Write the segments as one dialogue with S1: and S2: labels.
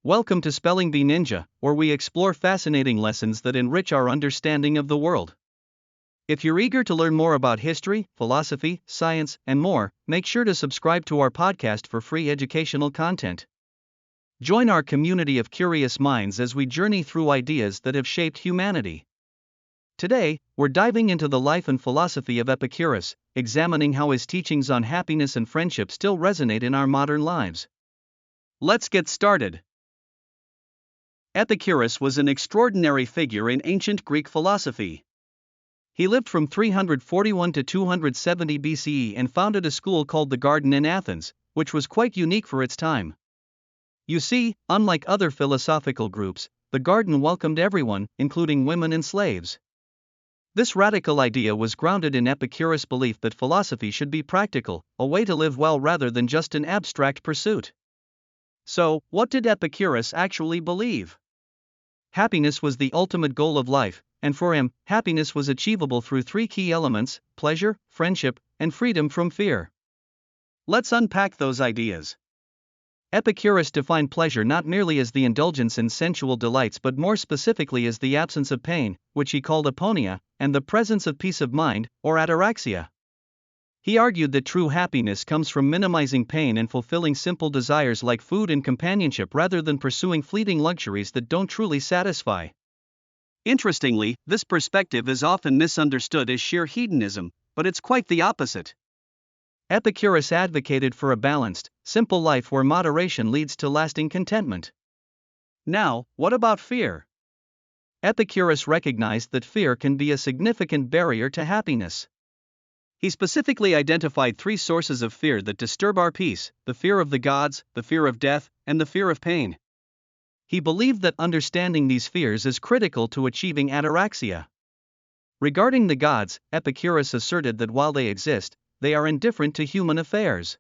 S1: Welcome to Spelling Bee Ninja, where we explore fascinating lessons that enrich our understanding of the world. If you're eager to learn more about history, philosophy, science, and more, make sure to subscribe to our podcast for free educational content. Join our community of curious minds as we journey through ideas that have shaped humanity. Today, we're diving into the life and philosophy of Epicurus, examining how his teachings on happiness and friendship still resonate in our modern lives. Let's get started. Epicurus was an extraordinary figure in ancient Greek philosophy. He lived from 341 to 270 BCE and founded a school called the Garden in Athens, which was quite unique for its time. You see, unlike other philosophical groups, the Garden welcomed everyone, including women and slaves. This radical idea was grounded in Epicurus' belief that philosophy should be practical, a way to live well rather than just an abstract pursuit. So, what did Epicurus actually believe? Happiness was the ultimate goal of life, and for him, happiness was achievable through three key elements: pleasure, friendship, and freedom from fear. Let's unpack those ideas. Epicurus defined pleasure not merely as the indulgence in sensual delights but more specifically as the absence of pain, which he called aponia, and the presence of peace of mind, or ataraxia. He argued that true happiness comes from minimizing pain and fulfilling simple desires like food and companionship rather than pursuing fleeting luxuries that don't truly satisfy. Interestingly, this perspective is often misunderstood as sheer hedonism, but it's quite the opposite. Epicurus advocated for a balanced, simple life where moderation leads to lasting contentment. Now, what about fear? Epicurus recognized that fear can be a significant barrier to happiness. He specifically identified three sources of fear that disturb our peace: the fear of the gods, the fear of death, and the fear of pain. He believed that understanding these fears is critical to achieving ataraxia. Regarding the gods, Epicurus asserted that while they exist, they are indifferent to human affairs.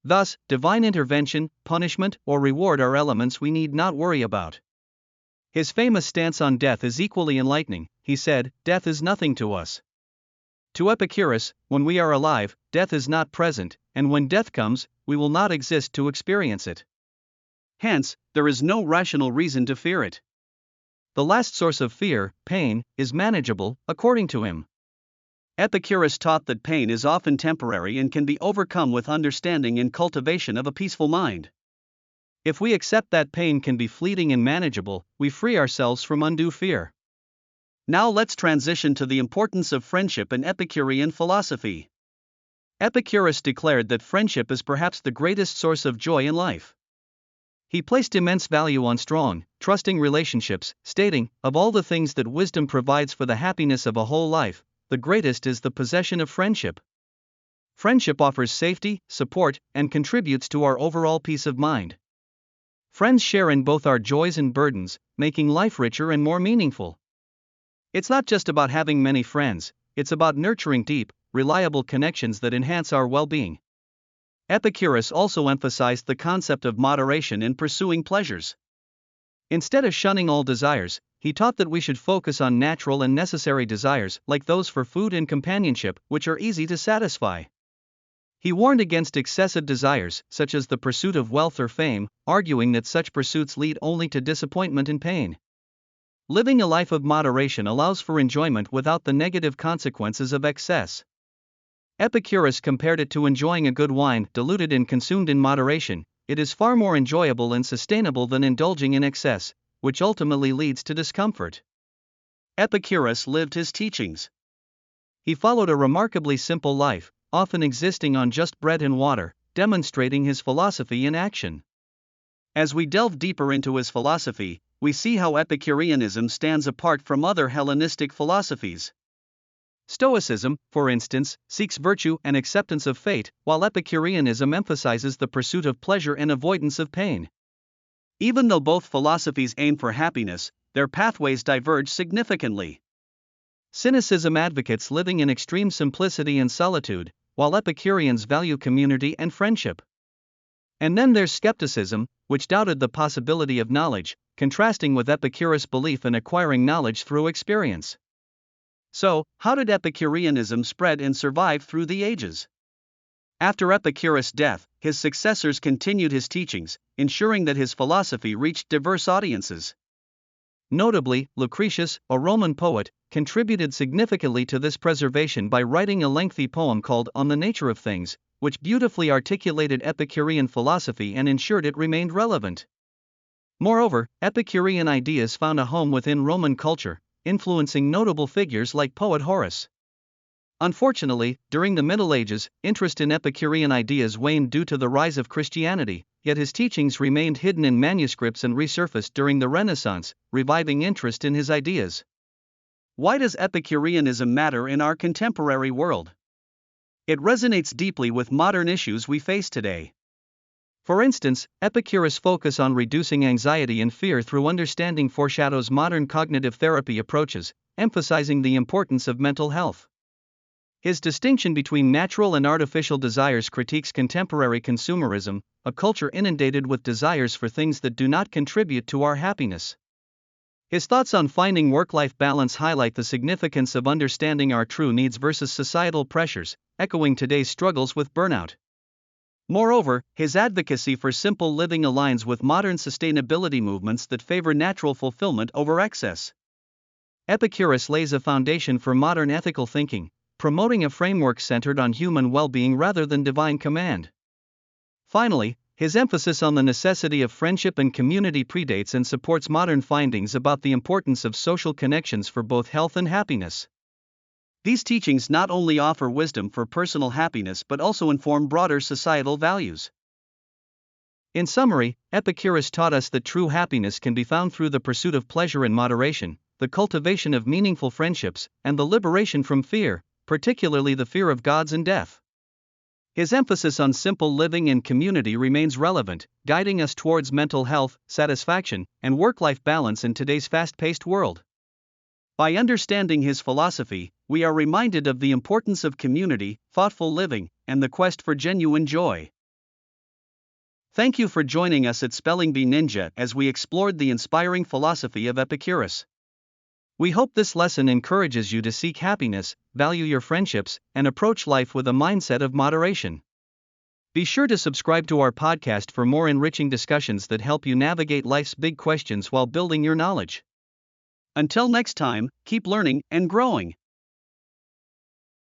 S1: Thus, divine intervention, punishment, or reward are elements we need not worry about. His famous stance on death is equally enlightening. He said, "Death is nothing to us." To Epicurus, when we are alive, death is not present, and when death comes, we will not exist to experience it. Hence, there is no rational reason to fear it. The last source of fear, pain, is manageable, according to him. Epicurus taught that pain is often temporary and can be overcome with understanding and cultivation of a peaceful mind. If we accept that pain can be fleeting and manageable, we free ourselves from undue fear. Now let's transition to the importance of friendship in Epicurean philosophy. Epicurus declared that friendship is perhaps the greatest source of joy in life. He placed immense value on strong, trusting relationships, stating, "Of all the things that wisdom provides for the happiness of a whole life, the greatest is the possession of friendship." Friendship offers safety, support, and contributes to our overall peace of mind. Friends share in both our joys and burdens, making life richer and more meaningful. It's not just about having many friends, it's about nurturing deep, reliable connections that enhance our well-being. Epicurus also emphasized the concept of moderation in pursuing pleasures. Instead of shunning all desires, he taught that we should focus on natural and necessary desires, like those for food and companionship, which are easy to satisfy. He warned against excessive desires, such as the pursuit of wealth or fame, arguing that such pursuits lead only to disappointment and pain. Living a life of moderation allows for enjoyment without the negative consequences of excess. Epicurus compared it to enjoying a good wine, diluted and consumed in moderation. It is far more enjoyable and sustainable than indulging in excess, which ultimately leads to discomfort. Epicurus lived his teachings. He followed a remarkably simple life, often existing on just bread and water, demonstrating his philosophy in action. As we delve deeper into his philosophy, we see how Epicureanism stands apart from other Hellenistic philosophies. Stoicism, for instance, seeks virtue and acceptance of fate, while Epicureanism emphasizes the pursuit of pleasure and avoidance of pain. Even though both philosophies aim for happiness, their pathways diverge significantly. Cynicism advocates living in extreme simplicity and solitude, while Epicureans value community and friendship. And then there's skepticism, which doubted the possibility of knowledge, contrasting with Epicurus' belief in acquiring knowledge through experience. So, how did Epicureanism spread and survive through the ages? After Epicurus' death, his successors continued his teachings, ensuring that his philosophy reached diverse audiences. Notably, Lucretius, a Roman poet, contributed significantly to this preservation by writing a lengthy poem called On the Nature of Things, which beautifully articulated Epicurean philosophy and ensured it remained relevant. Moreover, Epicurean ideas found a home within Roman culture, influencing notable figures like poet Horace. Unfortunately, during the Middle Ages, interest in Epicurean ideas waned due to the rise of Christianity, yet his teachings remained hidden in manuscripts and resurfaced during the Renaissance, reviving interest in his ideas. Why does Epicureanism matter in our contemporary world? It resonates deeply with modern issues we face today. For instance, Epicurus' focus on reducing anxiety and fear through understanding foreshadows modern cognitive therapy approaches, emphasizing the importance of mental health. His distinction between natural and artificial desires critiques contemporary consumerism, a culture inundated with desires for things that do not contribute to our happiness. His thoughts on finding work-life balance highlight the significance of understanding our true needs versus societal pressures, echoing today's struggles with burnout. Moreover, his advocacy for simple living aligns with modern sustainability movements that favor natural fulfillment over excess. Epicurus lays a foundation for modern ethical thinking, promoting a framework centered on human well-being rather than divine command. Finally, his emphasis on the necessity of friendship and community predates and supports modern findings about the importance of social connections for both health and happiness. These teachings not only offer wisdom for personal happiness but also inform broader societal values. In summary, Epicurus taught us that true happiness can be found through the pursuit of pleasure in moderation, the cultivation of meaningful friendships, and the liberation from fear, particularly the fear of gods and death. His emphasis on simple living and community remains relevant, guiding us towards mental health, satisfaction, and work-life balance in today's fast-paced world. By understanding his philosophy, we are reminded of the importance of community, thoughtful living, and the quest for genuine joy. Thank you for joining us at Spelling Bee Ninja as we explored the inspiring philosophy of Epicurus. We hope this lesson encourages you to seek happiness, value your friendships, and approach life with a mindset of moderation. Be sure to subscribe to our podcast for more enriching discussions that help you navigate life's big questions while building your knowledge. Until next time, keep learning and growing.